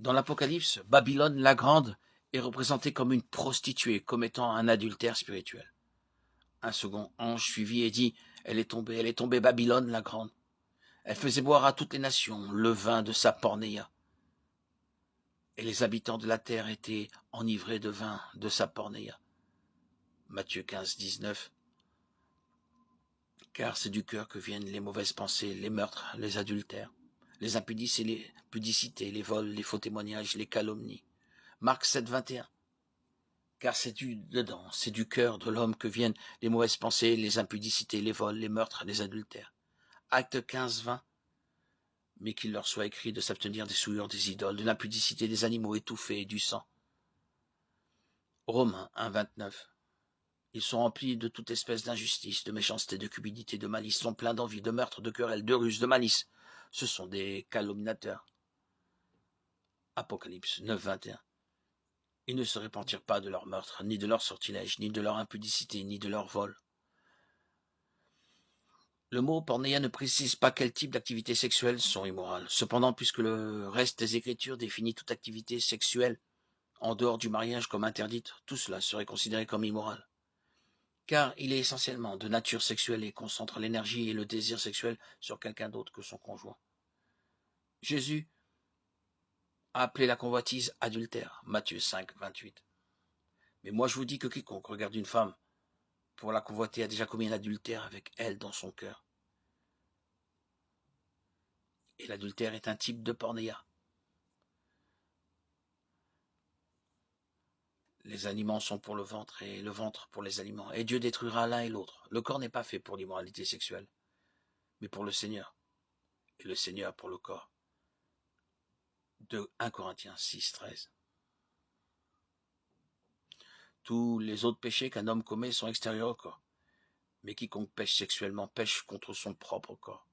Dans l'Apocalypse, Babylone la Grande est représentée comme une prostituée commettant un adultère spirituel. Un second ange suivit et dit, elle est tombée Babylone la Grande. Elle faisait boire à toutes les nations le vin de sa pornéia. Et les habitants de la terre étaient enivrés de vin de sa pornéia. Matthieu 15, 19. Car c'est du cœur que viennent les mauvaises pensées, les meurtres, les adultères, les impudicités, les vols, les faux témoignages, les calomnies. Marc 7, 21. Car c'est du cœur de l'homme que viennent les mauvaises pensées, les impudicités, les vols, les meurtres, les adultères. Acte 15, 20. Mais qu'il leur soit écrit de s'abstenir des souillures des idoles, de l'impudicité des animaux étouffés et du sang. Romains 1, 29. Ils sont remplis de toute espèce d'injustice, de méchanceté, de cupidité, de malice, sont pleins d'envie, de meurtre, de querelle, de ruse, de malice. Ce sont des calomniateurs. Apocalypse 9, 21. Ils ne se repentirent pas de leur meurtre, ni de leur sortilège, ni de leur impudicité, ni de leur vol. Le mot pornéia ne précise pas quel type d'activités sexuelles sont immorales. Cependant, puisque le reste des Écritures définit toute activité sexuelle en dehors du mariage comme interdite, tout cela serait considéré comme immoral. Car il est essentiellement de nature sexuelle et concentre l'énergie et le désir sexuel sur quelqu'un d'autre que son conjoint. Jésus a appelé la convoitise adultère, Matthieu 5, 28. Mais moi je vous dis que quiconque regarde une femme pour la convoiter a déjà commis un adultère avec elle dans son cœur. Et l'adultère est un type de pornéia. Les aliments sont pour le ventre et le ventre pour les aliments. Et Dieu détruira l'un et l'autre. Le corps n'est pas fait pour l'immoralité sexuelle, mais pour le Seigneur. Et le Seigneur pour le corps. De 1 Corinthiens 6, 13. Tous les autres péchés qu'un homme commet sont extérieurs au corps. Mais quiconque pêche sexuellement pêche contre son propre corps.